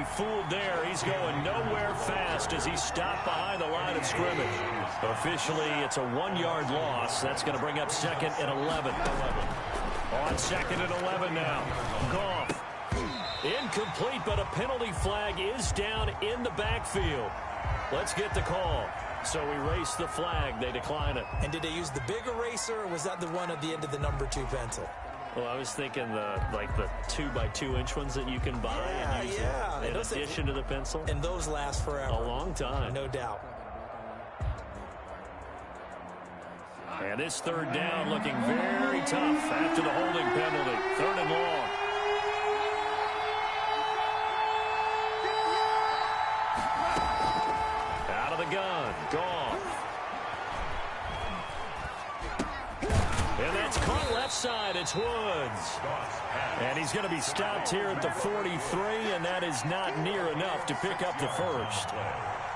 fooled there. He's going nowhere fast as he stopped behind the line of scrimmage. Officially, it's a 1-yard loss. That's going to bring up 2nd and 11. On 2nd and 11 now. Goff. Incomplete, but a penalty flag is down in the backfield. Let's get the call. So erase the flag. They decline it. And did they use the big eraser, or was that the one at the end of the number 2 pencil? Well, I was thinking the 2x2-inch ones that you can buy and use in addition to the pencil. And those last forever. A long time. No doubt. And this 3rd down looking very tough after the holding penalty. 3rd and long. Out of the gun. Gone. And that's caught left side. It's Woods. And he's going to be stopped here at the 43, and that is not near enough to pick up the first.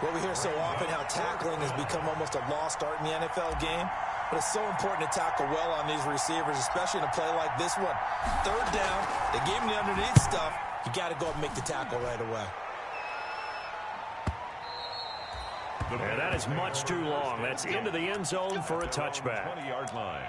Well, we hear so often how tackling has become almost a lost art in the NFL game. But it's so important to tackle well on these receivers, especially in a play like this one. 3rd down, they gave him the underneath stuff. You got to go up and make the tackle right away. And that is much too long. That's into the end zone for a touchback. 20-yard line.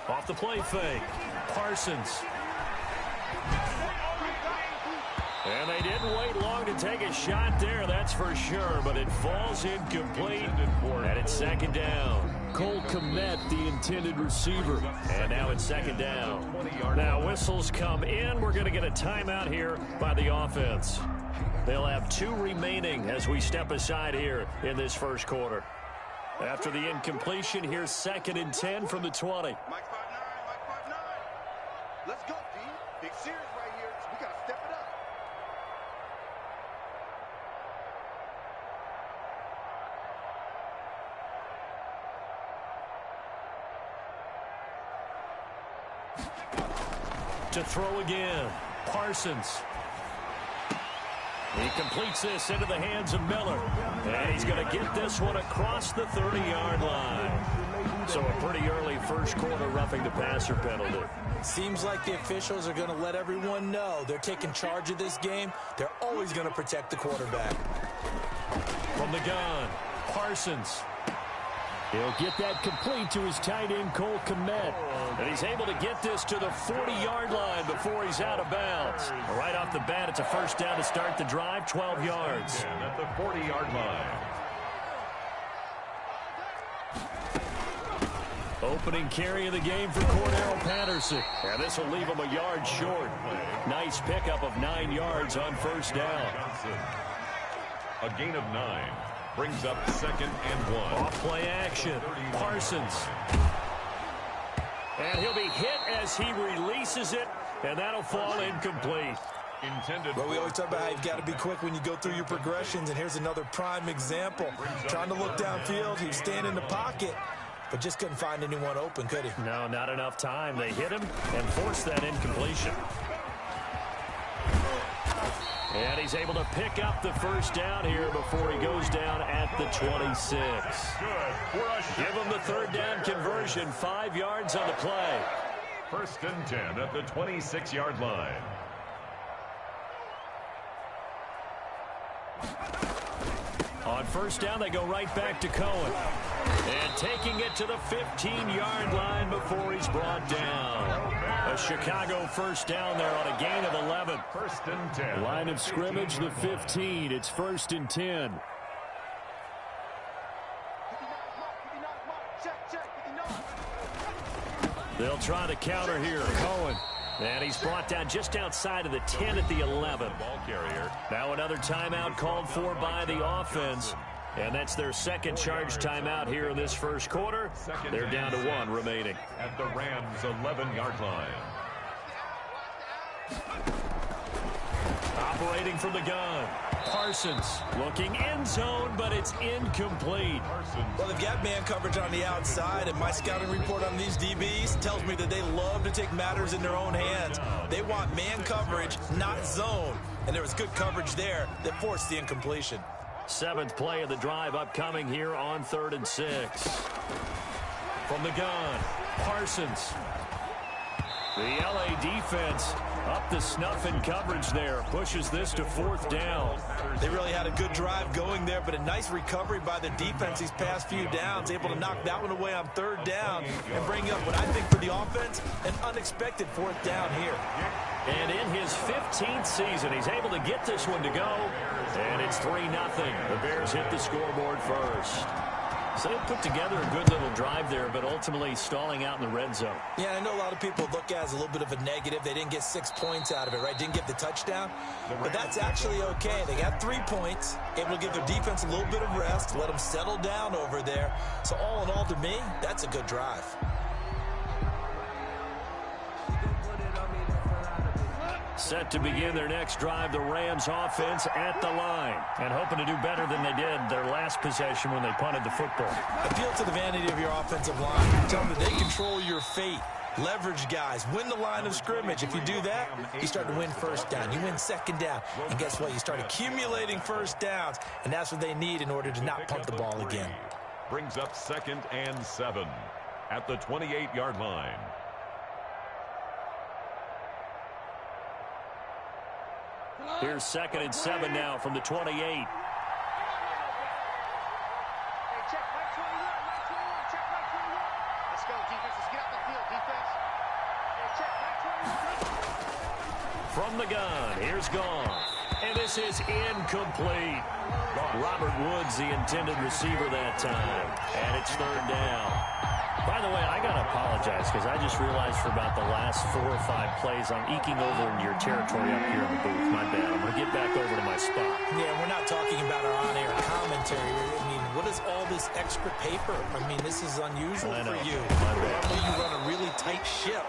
Off the play fake. Parsons. And they didn't wait long to take a shot there, that's for sure, but it falls incomplete, and it's 2nd down. Cole Kmet, the intended receiver, and now it's 2nd down. Now whistles come in. We're going to get a timeout here by the offense. They'll have 2 remaining as we step aside here in this first quarter. After the incompletion, here's 2nd and 10 from the 20. Mike 5'9", Let's go, D. Big series right here. We got to step it up. To throw again. Parsons. He completes this into the hands of Miller. And he's going to get this one across the 30-yard line. So a pretty early first quarter roughing the passer penalty. Seems like the officials are going to let everyone know they're taking charge of this game. They're always going to protect the quarterback. From the gun, Parsons. He'll get that complete to his tight end, Cole Kmet. And he's able to get this to the 40-yard line before he's out of bounds. Right off the bat, it's a first down to start the drive, 12 yards. And at the 40-yard line. Opening carry of the game for Cordero Patterson. And this will leave him a yard short. Nice pickup of 9 yards on first down. A gain of 9. Brings up 2nd and 1. Off play action. Parsons. And he'll be hit as he releases it, and that'll fall incomplete. Intended. But we always talk about how you've got to be quick when you go through your progressions, and here's another prime example. Trying to look downfield, he was staying in the pocket, but just couldn't find anyone open, could he? No, not enough time. They hit him and forced that incompletion. And he's able to pick up the first down here before he goes down at the 26. Give him the 3rd down conversion, 5 yards on the play. 1st and 10 at the 26-yard line. On first down, they go right back to Cohen. And taking it to the 15-yard line before he's brought down. A Chicago first down there on a gain of 11. 1st and 10. Line of scrimmage, the 15. It's 1st and 10. They'll try to counter here. Cohen. And he's brought down just outside of the 10 at the 11. Ball carrier. Now another timeout called for by the offense. And that's their 2nd charge timeout here in this first quarter. They're down to 1 remaining. At the Rams' 11-yard line. Operating from the gun. Parsons looking end zone, but it's incomplete. Well, they've got man coverage on the outside, and my scouting report on these DBs tells me that they love to take matters in their own hands. They want man coverage, not zone. And there was good coverage there that forced the incompletion. 7th play of the drive upcoming here on 3rd and 6. From the gun, Parsons. The LA defense up the snuff in coverage there. Pushes this to 4th down. They really had a good drive going there, but a nice recovery by the defense these past few downs. Able to knock that one away on 3rd down and bring up what I think for the offense, an unexpected 4th down here. And in his 15th season, he's able to get this one to go. And it's 3-0. The Bears hit the scoreboard first. So they put together a good little drive there, but ultimately stalling out in the red zone. Yeah, I know a lot of people look at it as a little bit of a negative. They didn't get 6 points out of it, right? Didn't get the touchdown. But that's actually okay. They got 3 points, able to give their defense a little bit of rest, let them settle down over there. So all in all, to me, that's a good drive. Set to begin their next drive, the Rams offense at the line. And hoping to do better than they did their last possession when they punted the football. Appeal to the vanity of your offensive line. Tell them that they control your fate. Leverage guys. Win the line of scrimmage. If you do that, you start to win 1st down. You win 2nd down. And guess what? You start accumulating 1st downs. And that's what they need in order to not punt the ball again. Brings up 2nd and 7 at the 28-yard line. Here's 2nd and 7 now from the 28. Hey, check right 21, right 21, check right 21. Let's go, defense. Let's get out the field, defense. Hey, check right 21. From the gun, here's Goff. And this is incomplete. Robert Woods, the intended receiver that time. And it's 3rd down. By the way, I got to apologize because I just realized for about the last 4 or 5 plays, I'm eking over into your territory up here in the booth. My bad. I'm going to get back over to my spot. Yeah, we're not talking about our on-air commentary. I mean, what is all this extra paper? I mean, this is unusual for you. My bad. Normally you run a really tight ship.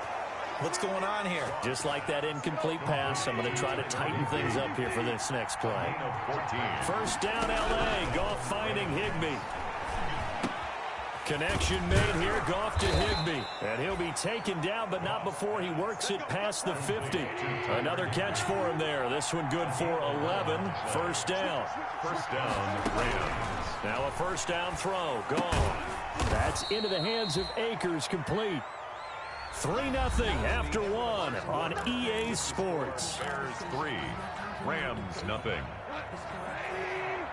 What's going on here? Just like that incomplete pass, I'm going to try to tighten things up here for this next play. 1st down, L.A. Goff finding Higbee. Connection made here, Goff to Higbee. And he'll be taken down, but not before he works it past the 50. Another catch for him there. This one good for 11. 1st down. 1st down, Rams. Now a 1st down throw. Gone. That's into the hands of Akers, complete. 3-0 after 1 on EA Sports. Bears 3, Rams nothing.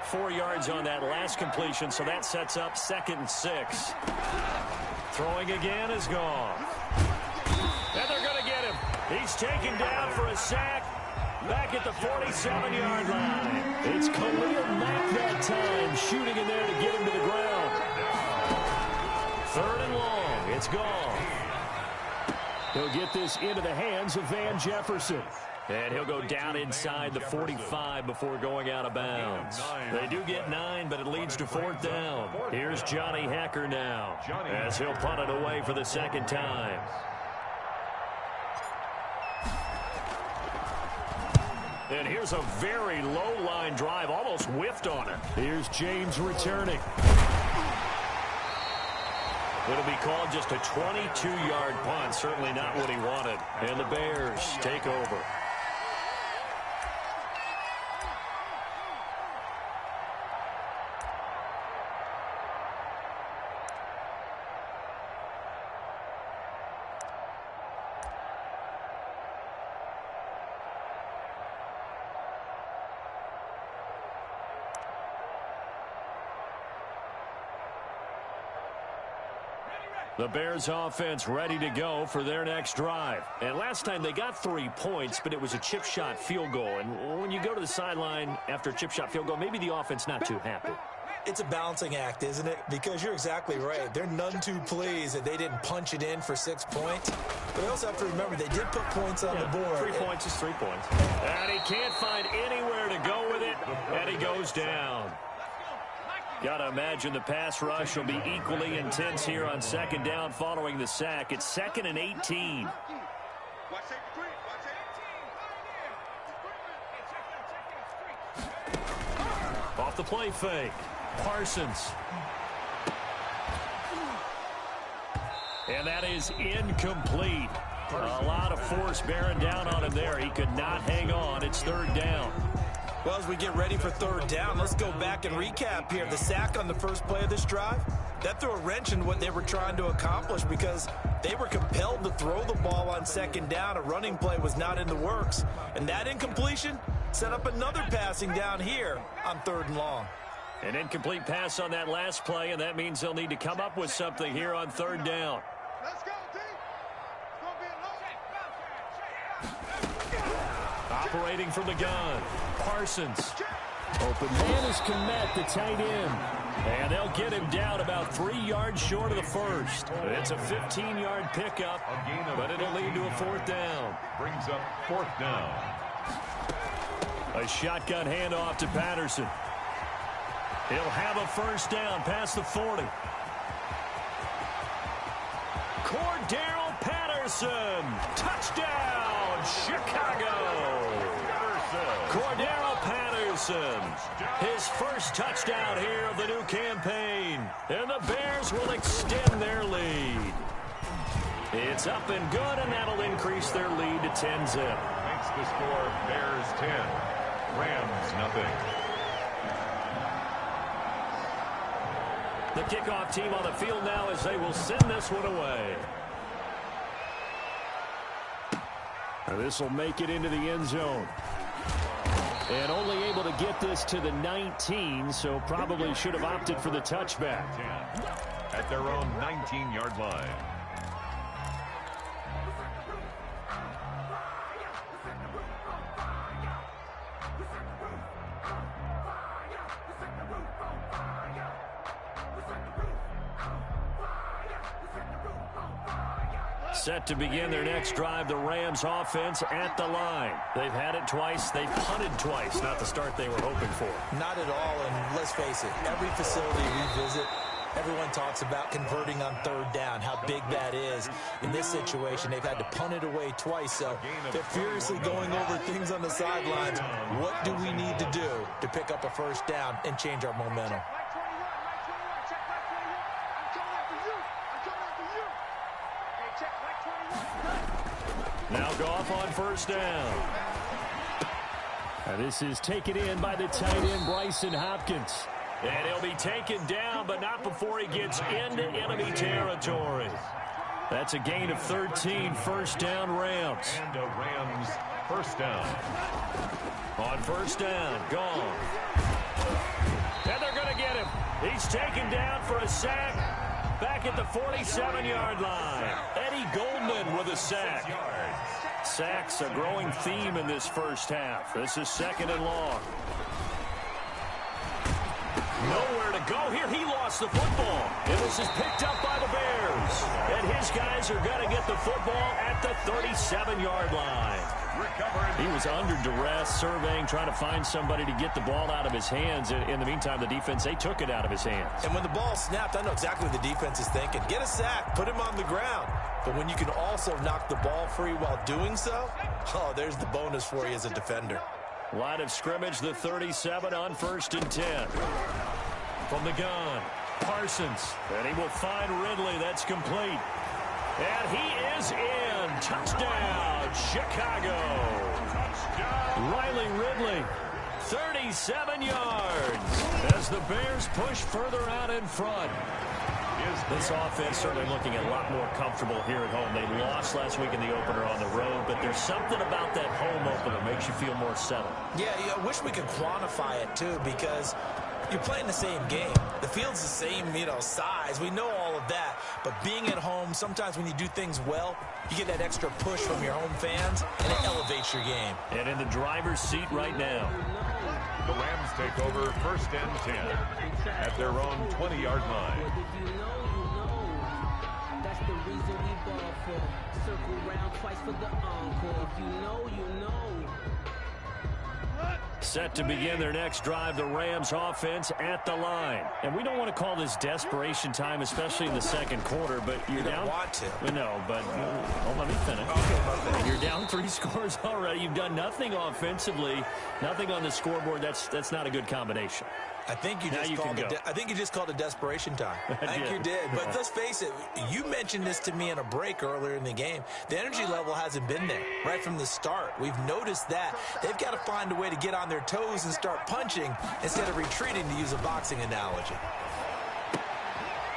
4 yards on that last completion, so that sets up 2nd and 6. Throwing again is gone. And they're going to get him. He's taken down for a sack back at the 47-yard line. It's Khalil Mack that time, shooting in there to get him to the ground. 3rd and long. It's gone. He'll get this into the hands of Van Jefferson. And he'll go down inside the 45 before going out of bounds. They do get 9, but it leads to 4th down. Here's Johnny Hacker now as he'll punt it away for the 2nd time. And here's a very low-line drive, almost whiffed on it. Here's James returning. It'll be called just a 22-yard punt, certainly not what he wanted. And the Bears take over. The Bears offense ready to go for their next drive. And last time they got 3 points, but it was a chip shot field goal. And when you go to the sideline after a chip shot field goal, maybe the offense not too happy. It's a balancing act, isn't it? Because you're exactly right. They're none too pleased that they didn't punch it in for 6 points. But I also have to remember they did put points on the board. 3 points is 3 points. And he can't find anywhere to go with it, and he goes down. Got to imagine the pass rush will be equally intense here on 2nd down following the sack. It's 2nd and 18. the play fake. Parsons. And that is incomplete. A lot of force bearing down on him there. He could not hang on. It's third down. Well, as we get ready for third down, let's go back and recap here. The sack on the first play of this drive, that threw a wrench in what they were trying to accomplish because they were compelled to throw the ball on second down. A running play was not in the works. And that incompletion set up another passing down here on third and long. An incomplete pass on that last play, and that means they'll need to come up with something here on third down. Let's go, team. It's going to be a low. Operating from the gun. Parsons. Open man is Komet, the tight end. And they'll get him down about 3 yards short of the first. It's a 15-yard pickup, but it'll lead to a fourth down. Brings up fourth down. A shotgun handoff to Patterson. He'll have a first down past the 40. Cordero Patterson. Touchdown, Chicago. Cordero Patterson. His first touchdown here of the new campaign. And the Bears will extend their lead. It's up and good, and that'll increase their lead to 10-zip. Makes the score Bears 10. Rams nothing. The kickoff team on the field now as they will send this one away. This will make it into the end zone. And only able to get this to the 19, so probably should have opted for the touchback. At their own 19-yard line. Set to begin their next drive, the Rams offense at the line. They've had it twice. They've punted twice. Not the start they were hoping for. Not at all, and let's face it, every facility we visit, everyone talks about converting on third down, how big that is. In this situation, they've had to punt it away twice, so they're furiously going over things on the sidelines. What do we need to do to pick up a first down and change our momentum? Now Goff on first down. And this is taken in by the tight end, Bryson Hopkins. And he'll be taken down, but not before he gets into enemy territory. That's a gain of 13, first down Rams. And a Rams first down. On first down, gone. And they're going to get him. He's taken down for a sack back at the 47-yard line. Eddie Goldman with a sack. Sacks a growing theme in this first half. This is second and long. Nowhere to go here. He lost the football. And this is picked up by the Bears. And his guys are going to get the football at the 37-yard line. He was under duress, surveying, trying to find somebody to get the ball out of his hands. In the meantime, the defense, they took it out of his hands. And when the ball snapped, I know exactly what the defense is thinking. Get a sack, put him on the ground. But when you can also knock the ball free while doing so, oh, there's the bonus for you as a defender. Line of scrimmage, the 37 on first and 10. From the gun, Parsons. And he will find Ridley. That's complete. And he is in. Touchdown, Chicago. Touchdown. Riley Ridley, 37 yards. As the Bears push further out in front. This offense certainly looking a lot more comfortable here at home. They lost last week in the opener on the road, but there's something about that home opener that makes you feel more settled. Yeah, I wish we could quantify it, too, because you're playing the same game. The field's the same, size. We know all of that. But being at home, sometimes when you do things well, you get that extra push from your home fans, and it elevates your game. And in the driver's seat right now. The Rams take over first and 10 at their own 20-yard line. If you know, that's the reason we ball for. Circle round twice for the encore. If you know, you know. Set to begin their next drive, the Rams offense at the line. And we don't want to call this desperation time, especially in the second quarter, but you're down. Want to. No, but let me finish. Okay, you're down 3 scores already. You've done nothing offensively, nothing on the scoreboard. That's not a good combination. I think you just called it desperation time. I think you did. But let's face it, you mentioned this to me in a break earlier in the game. The energy level hasn't been there right from the start. We've noticed that. They've got to find a way to get on their toes and start punching instead of retreating, to use a boxing analogy.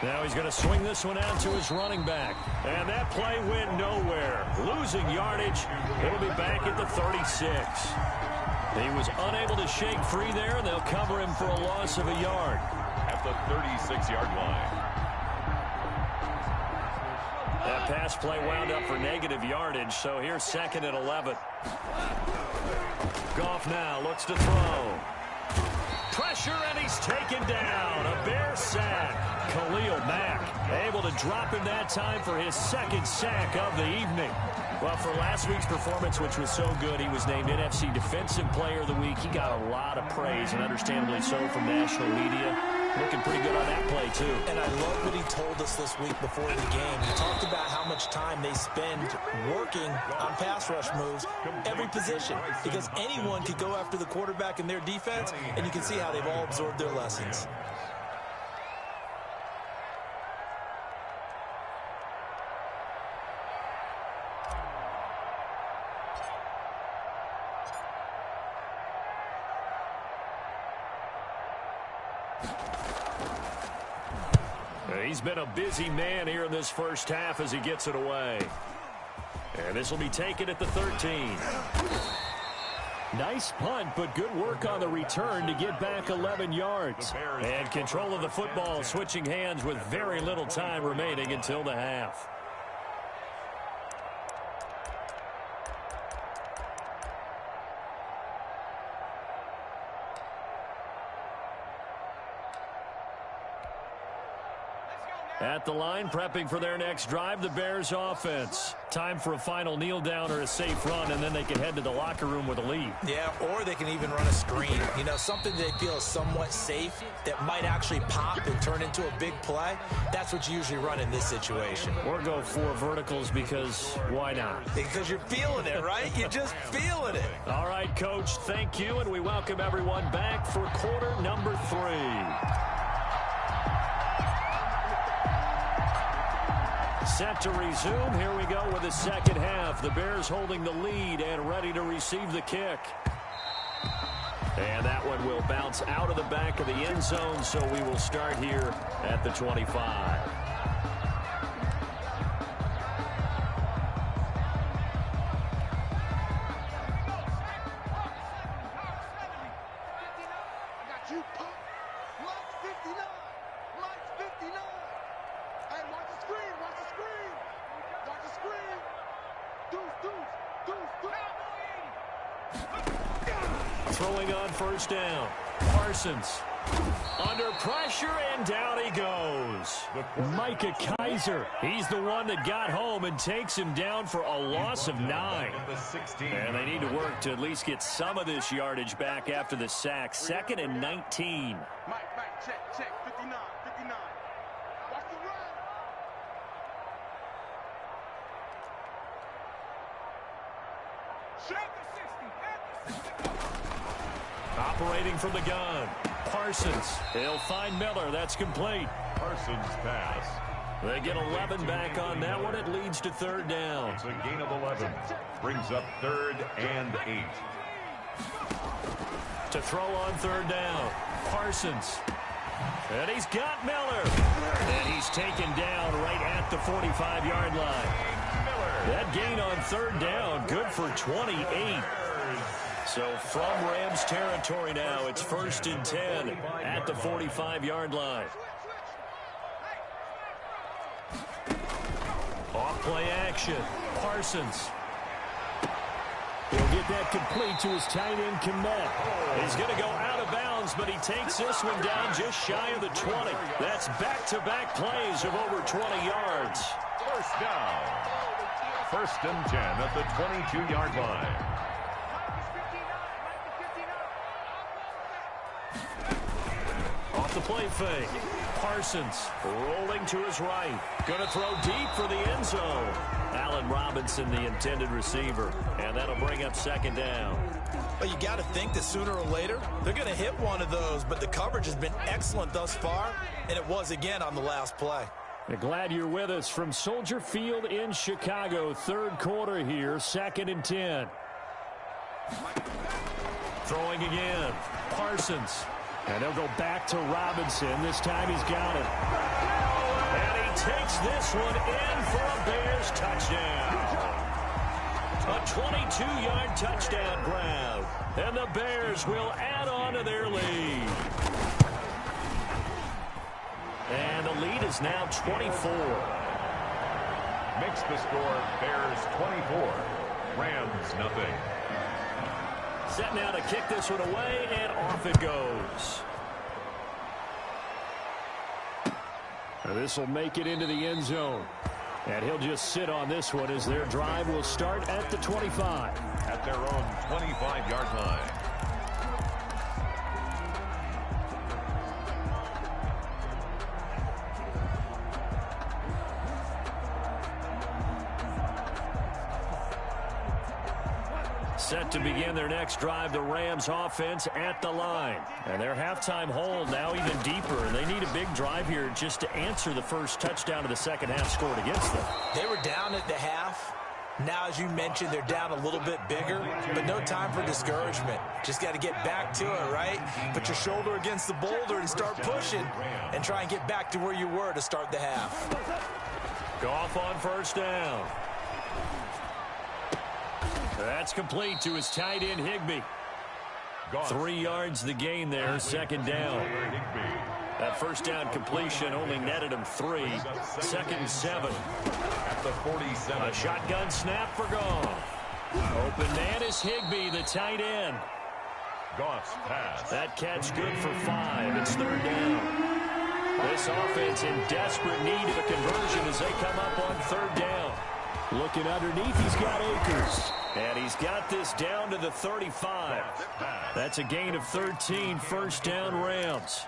Now he's going to swing this one out to his running back. And that play went nowhere. Losing yardage. It'll be back at the 36. He was unable to shake free there, and they'll cover him for a loss of a yard. At the 36-yard line. That pass play wound up for negative yardage, so here's 2nd and 11. Goff now looks to throw. Pressure, and he's taken down. A Bear sack. Khalil Mack able to drop him that time for his 2nd sack of the evening. Well, for last week's performance, which was so good, he was named NFC Defensive Player of the Week. He got a lot of praise, and understandably so, from national media. Looking pretty good on that play, too. And I love what he told us this week before the game. He talked about how much time they spend working on pass rush moves, every position, because anyone could go after the quarterback in their defense, and you can see how they've all absorbed their lessons. He's been a busy man here in this first half as he gets it away. And this will be taken at the 13. Nice punt, but good work on the return to get back 11 yards. And control of the football switching hands with very little time remaining until the half. At the line, prepping for their next drive, the Bears offense. Time for a final kneel down or a safe run, and then they can head to the locker room with a lead. Yeah, or they can even run a screen. You know, something they feel is somewhat safe that might actually pop and turn into a big play. That's what you usually run in this situation. Or go 4 verticals because why not? Because you're feeling it, right? You're just feeling it. All right, Coach, thank you, and we welcome everyone back for quarter number 3. Set to resume. Here we go with the second half. The Bears holding the lead and ready to receive the kick. And that one will bounce out of the back of the end zone, so we will start here at the 25. Throwing on first down. Parsons under pressure, and down he goes. Micah Kaiser. He's the one that got home and takes him down for a loss of 9. And they need to work to at least get some of this yardage back after the sack. 2nd and 19. Mike, check, 59. Watch the run. Check the 60. Operating from the gun. Parsons. He'll find Miller. That's complete. Parsons pass. They get 11 back on that one. It leads to 3rd down. It's a gain of 11. Brings up 3rd and 8. To throw on 3rd down. Parsons. And he's got Miller. And he's taken down right at the 45-yard line. That gain on 3rd down, good for 28. So from Rams territory now, it's 1st and 10 at the 45-yard line. Off play action. Parsons. He'll get that complete to his tight end, Komet. He's going to go out of bounds, but he takes this one down just shy of the 20. That's back-to-back plays of over 20 yards. First down. 1st and 10 at the 22-yard line. Off the play fake. Parsons rolling to his right. Going to throw deep for the end zone. Allen Robinson, the intended receiver. And that'll bring up second down. Well, you got to think that sooner or later, they're going to hit one of those. But the coverage has been excellent thus far, and it was again on the last play. Glad you're with us from Soldier Field in Chicago. Third quarter here, 2nd and 10. Throwing again. Parsons. And they'll go back to Robinson. This time he's got it. And he takes this one in for a Bears touchdown. A 22-yard touchdown grab. And the Bears will add on to their lead. And the lead is now 24. Makes the score Bears 24. Rams nothing. Set now to kick this one away, and off it goes. This will make it into the end zone. And he'll just sit on this one as their drive will start at the 25. At their own 25-yard line. Set to begin their next drive, the Rams offense at the line. And their halftime hold now even deeper. And they need a big drive here just to answer the first touchdown of the second half scored against them. They were down at the half. Now, as you mentioned, they're down a little bit bigger, but no time for discouragement. Just got to get back to it, right? Put your shoulder against the boulder and start pushing and try and get back to where you were to start the half. Goff on first down. That's complete to his tight end, Higbee. 3 yards the gain there, second down. That first down completion only netted him 3. 2nd and 7. At the 47. A shotgun snap for Goff. Open man is Higbee, the tight end. Goff's pass. That catch good for 5. It's 3rd down. This offense in desperate need of a conversion as they come up on 3rd down. Looking underneath, he's got Akers. And he's got this down to the 35. That's a gain of 13, first down Rams.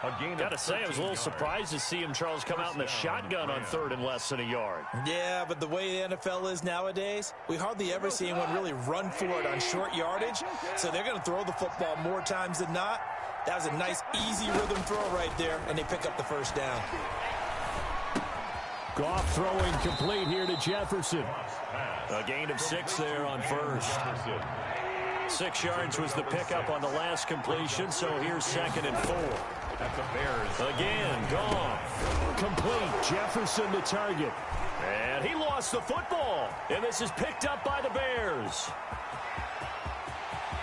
Got to say, I was a little surprised to see him, Charles, come out in the shotgun on 3rd and less than a yard. Yeah, but the way the NFL is nowadays, we hardly ever see anyone really run for it on short yardage. So they're going to throw the football more times than not. That was a nice, easy rhythm throw right there, and they pick up the first down. Goff throwing complete here to Jefferson. A gain of 6 there on first. 6 yards was the pickup on the last completion, so here's 2nd and 4. At the Bears. Again, Goff. Complete. Jefferson the target. And he lost the football. And this is picked up by the Bears.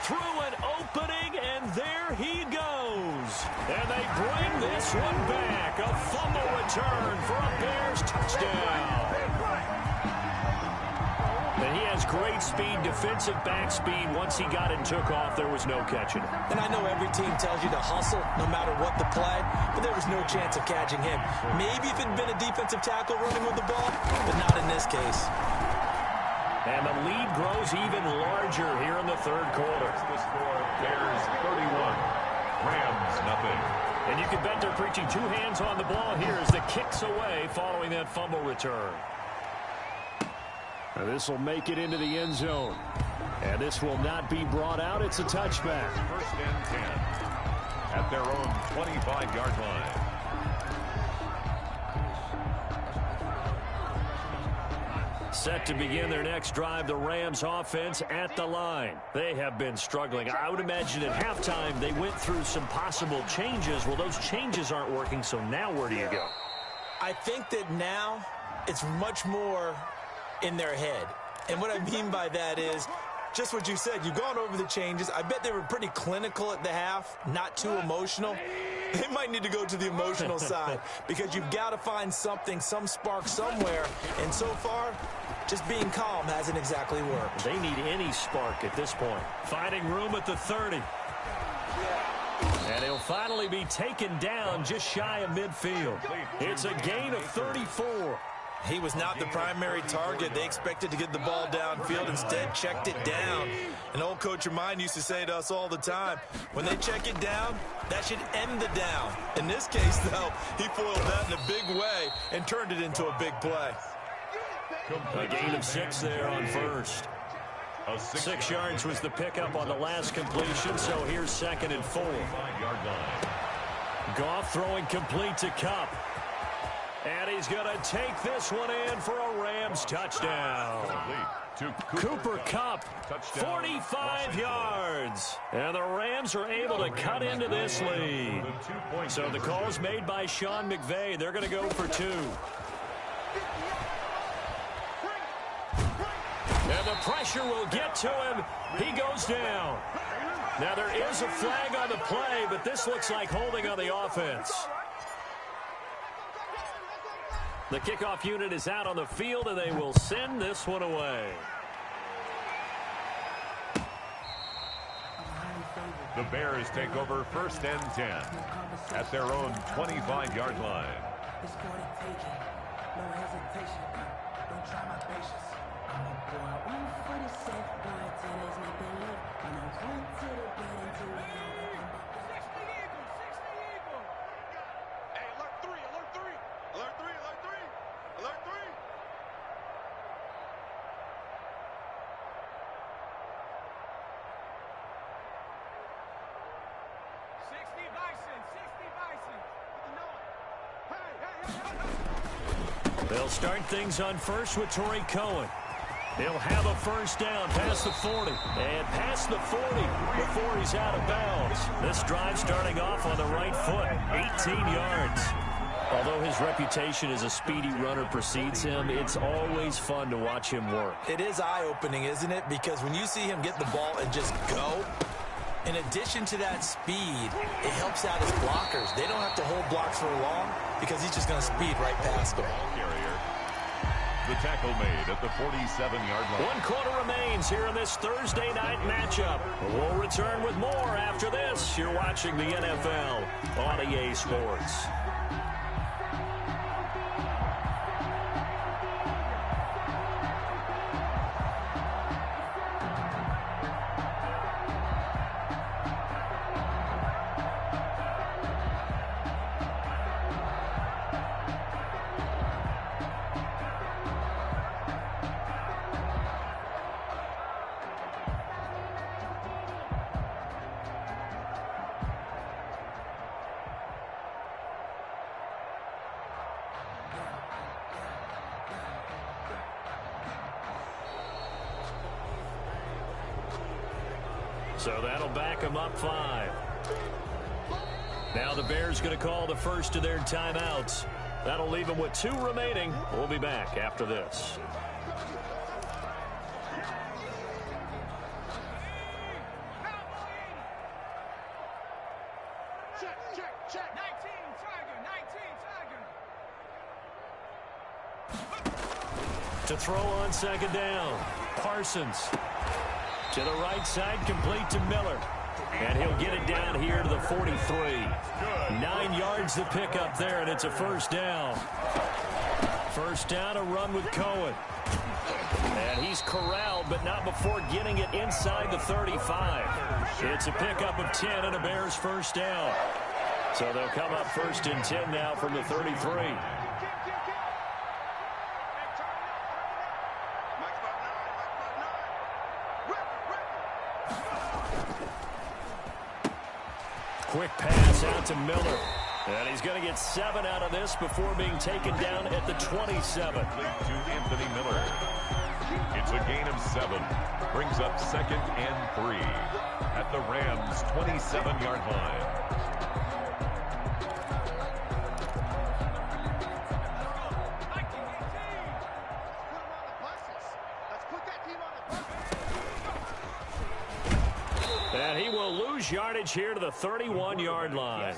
Through an opening, and there he goes. And they bring this one back. A fumble return for a Bears touchdown. And he has great speed, defensive back speed. Once he got it and took off, there was no catching it. And I know every team tells you to hustle no matter what the play, but there was no chance of catching him. Maybe if it had been a defensive tackle running with the ball, but not in this case. And the lead grows even larger here in the 3rd quarter. The score, Bears 31, Rams nothing. And you can bet they're preaching 2 hands on the ball here as the kick's away following that fumble return. Now this will make it into the end zone. And this will not be brought out. It's a touchback. 1st and 10 at their own 25-yard line. Set to begin their next drive, the Rams offense at the line. They have been struggling. I would imagine at halftime they went through some possible changes. Well, those changes aren't working, so now where do you go? I think that now it's much more in their head. And what I mean by that is just what you said. You've gone over the changes. I bet they were pretty clinical at the half, not too emotional. They might need to go to the emotional side because you've got to find something, some spark somewhere. And so far, just being calm hasn't exactly worked. They need any spark at this point. Finding room at the 30. And he'll finally be taken down just shy of midfield. It's a gain of 34. He was not the primary target. They expected to get the ball downfield. Instead, checked it down. An old coach of mine used to say to us all the time, when they check it down, that should end the down. In this case, though, he foiled that in a big way and turned it into a big play. A gain of 6 there on first. 6 yards was the pickup on the last completion, so here's 2nd and 4. Goff throwing complete to Kupp. And he's going to take this one in for a Rams touchdown. Cooper Kupp, 45 yards. And the Rams are able to cut into this lead. So the call's made by Sean McVay. They're going to go for 2. And the pressure will get to him. He goes down. Now there is a flag on the play, but this looks like holding on the offense. The kickoff unit is out on the field, and they will send this one away. The Bears take over 1st and 10 at their own 25-yard line. It's for the taking. No hesitation. Don't try my patience. I'm a boy. 1 for the safe. Boy, till there's nothing left. And I run to the bed until we know nothing but 60 Eagles, 60 Eagles. Hey, alert 3, alert 3. Alert 3, alert 3. Alert 3. 60 Bison, 60 Bison. Hey. They'll start things on first with Torrey Cohen. He'll have a first down past the 40. And past the 40 before he's out of bounds. This drive starting off on the right foot. 18 yards. Although his reputation as a speedy runner precedes him, it's always fun to watch him work. It is eye-opening, isn't it? Because when you see him get the ball and just go, in addition to that speed, it helps out his blockers. They don't have to hold blocks for long because he's just going to speed right past them. The tackle made at the 47-yard line. 1 quarter remains here in this Thursday night matchup. We'll return with more after this. You're watching the NFL on EA Sports. So that'll back them up 5. Now the Bears going to call the first of their timeouts. That'll leave them with 2 remaining. We'll be back after this. Check. 19 Tiger. To throw on second down. Parsons. To the right side, complete to Miller. And he'll get it down here to the 43. 9 yards to pick up there, and it's a first down. First down, a run with Cohen. And he's corralled, but not before getting it inside the 35. It's a pickup of 10 and a Bears first down. So they'll come up 1st and 10 now from the 33. Quick pass out to Miller. And he's going to get 7 out of this before being taken down at the 27. To Anthony Miller. It's a gain of 7. Brings up 2nd and 3 at the Rams' 27-yard line. And he will lose yardage here to the 31-yard line.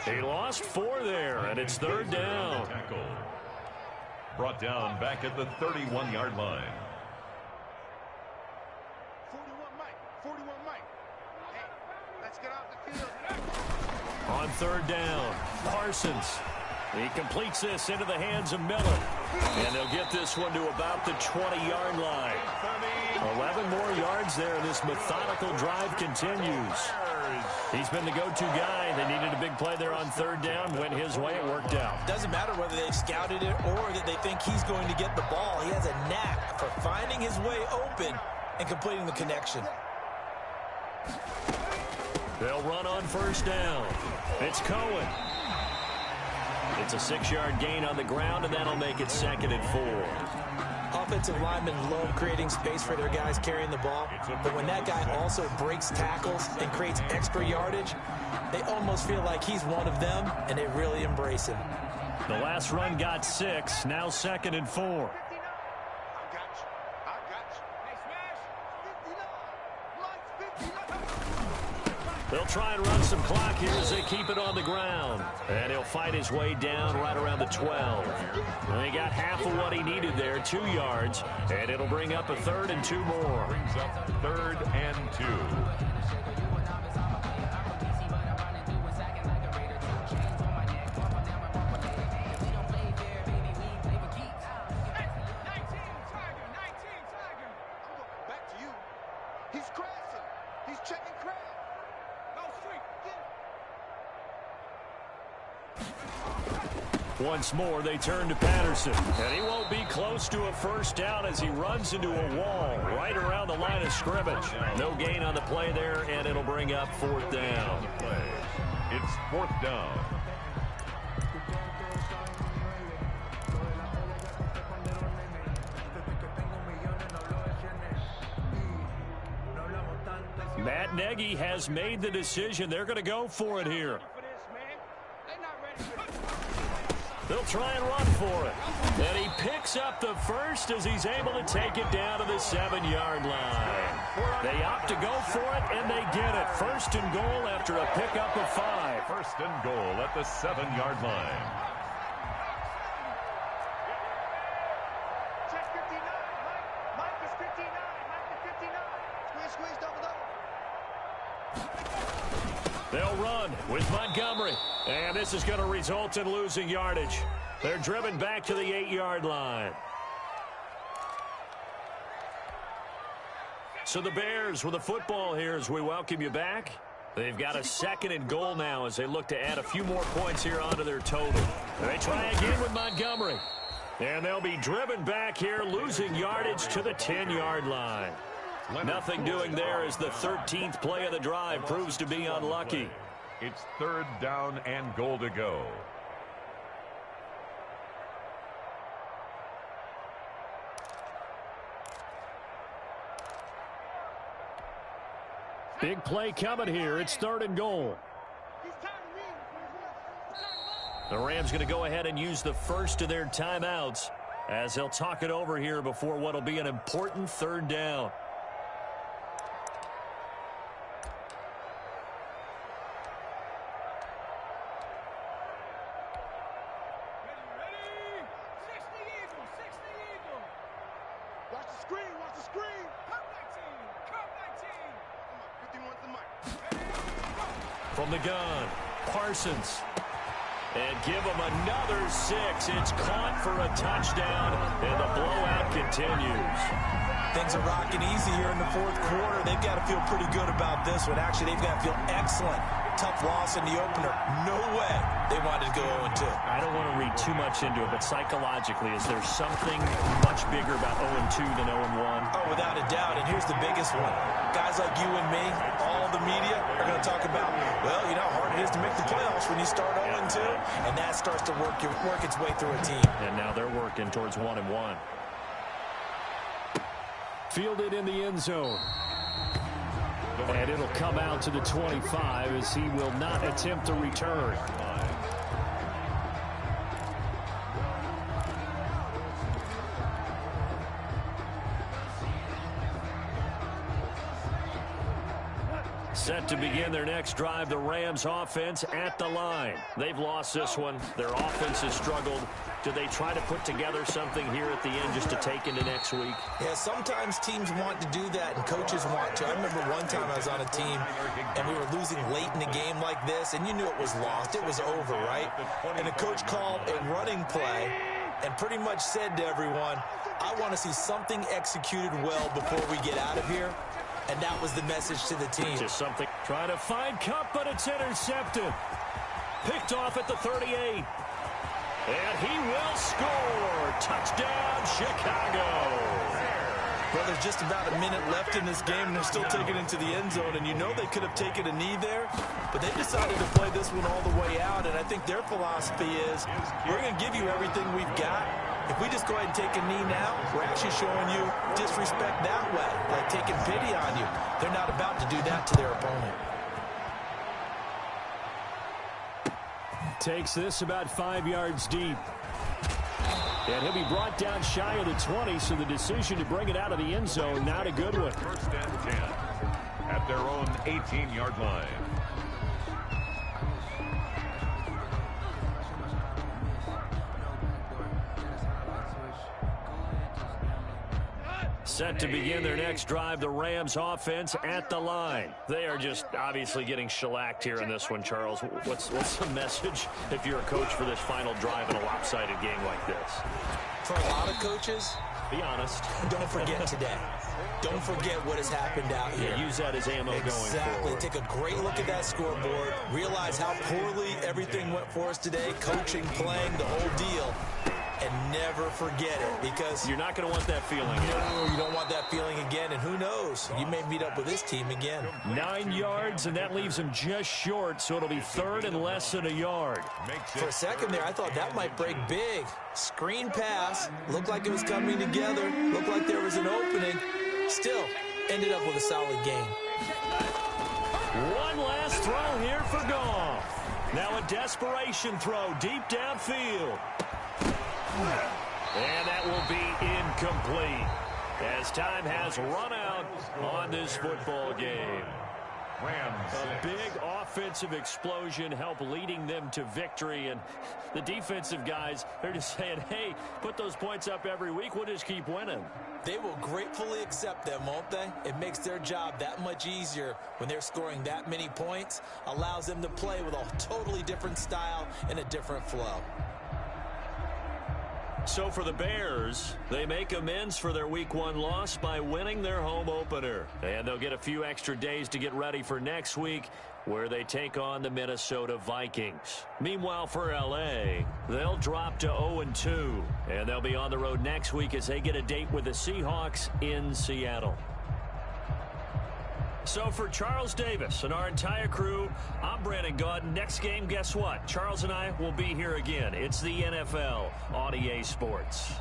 He lost 4 there, and it's 3rd down. Brought down back at the 31-yard line. 41 Mike. Hey, let's get off the field. On 3rd down, Parsons. He completes this into the hands of Miller. And they'll get this one to about the 20-yard line. 11 more yards there, and this methodical drive continues. He's been the go-to guy. They needed a big play there on third down. Went his way. It worked out. Doesn't matter whether they've scouted it or that they think he's going to get the ball. He has a knack for finding his way open and completing the connection. They'll run on first down. It's Cohen. It's a 6-yard gain on the ground, and that'll make it 2nd and 4. Offensive linemen love creating space for their guys carrying the ball, but when that guy also breaks tackles and creates extra yardage, they almost feel like he's one of them, and they really embrace him. The last run got 6, now 2nd and 4. They'll try and run some clock here as they keep it on the ground. And he'll fight his way down right around the 12. And he got half of what he needed there, 2 yards. And it'll bring up a 3rd and 2 more. Brings up 3rd and 2. Once more, they turn to Patterson. And he won't be close to a first down as he runs into a wall right around the line of scrimmage. No gain on the play there, and it'll bring up 4th down. It's 4th down. Matt Nagy has made the decision. They're going to go for it here. They'll try and run for it. And he picks up the first as he's able to take it down to the 7-yard line. They opt to go for it, and they get it. 1st and goal after a pickup of 5. 1st and goal at the 7-yard line. Check 59. Mike is 59. Mike is 59. Squeeze double. They'll run with Montgomery. And this is going to result in losing yardage. They're driven back to the 8-yard line. So the Bears with a football here as we welcome you back. They've got a 2nd and goal now as they look to add a few more points here onto their total. And they try again with Montgomery. And they'll be driven back here, losing yardage to the 10-yard line. Nothing doing there as the 13th play of the drive proves to be unlucky. It's 3rd down and goal to go. Big play coming here. It's 3rd and goal. The Rams going to go ahead and use the first of their timeouts as they'll talk it over here before what will be an important 3rd down. From the gun, Parsons. And give them another 6. It's caught for a touchdown, and the blowout continues. Things are rocking easy here in the 4th quarter. They've got to feel pretty good about this one. Actually, they've got to feel excellent. Tough loss in the opener. No way they wanted to go 0-2. I don't want to read too much into it, but psychologically, is there something much bigger about 0-2 than 0-1? Oh, without a doubt. And here's the biggest one. Guys like you and me, all the media, are going to talk about, well, you know how hard it is to make the playoffs when you start 0-2. And that starts to work its way through a team. And now they're working towards 1-1. Fielded in the end zone. And it'll come out to the 25 as he will not attempt to return. Set to begin their next drive, the Rams offense at the line. They've lost this one. Their offense has struggled. Do they try to put together something here at the end just to take into next week? Yeah, sometimes teams want to do that and coaches want to. I remember one time I was on a team and we were losing late in the game like this, and you knew it was lost. It was over, right? And the coach called a running play and pretty much said to everyone, I want to see something executed well before we get out of here. And that was the message to the team. Just something. Trying to find Cup, but it's intercepted. Picked off at the 38. And he will score. Touchdown, Chicago. Well, there's just about a minute left in this game, and they're still taking it into the end zone. And you know they could have taken a knee there, but they decided to play this one all the way out. And I think their philosophy is, we're going to give you everything we've got. If we just go ahead and take a knee now, we're actually showing you disrespect that way, like taking pity on you. They're not about to do that to their opponent. Takes this about 5 yards deep. And he'll be brought down shy of the 20, so the decision to bring it out of the end zone, not a good one. First and 10 at their own 18-yard line. Set to begin their next drive, the Rams offense at the line. They are just obviously getting shellacked here in this one, Charles. What's the message if you're a coach for this final drive in a lopsided game like this? For a lot of coaches, be honest. Don't forget today. Don't forget what has happened out here. Yeah, use that as ammo going forward. Exactly. Take a great look at that scoreboard. Realize how poorly everything went for us today. Coaching, playing, the whole deal. And never forget it, because you're not going to want that feeling again. No, you don't want that feeling again, and who knows? You may meet up with this team again. 9 yards, and that leaves him just short, so it'll be third and less than a yard. For a second there, I thought that might break big. Screen pass, looked like it was coming together, looked like there was an opening. Still, ended up with a solid game. One last throw here for Goff. Now a desperation throw deep downfield. And that will be incomplete as time has run out on this football game. Rams. A big offensive explosion helped leading them to victory. And the defensive guys, they're just saying, hey, put those points up every week. We'll just keep winning. They will gratefully accept them, won't they? It makes their job that much easier when they're scoring that many points. Allows them to play with a totally different style and a different flow. So for the Bears, they make amends for their Week 1 loss by winning their home opener. And they'll get a few extra days to get ready for next week, where they take on the Minnesota Vikings. Meanwhile, for L.A., they'll drop to 0-2. And they'll be on the road next week as they get a date with the Seahawks in Seattle. So for Charles Davis and our entire crew, I'm Brandon Gaudin. Next game, guess what? Charles and I will be here again. It's the NFL on EA Sports.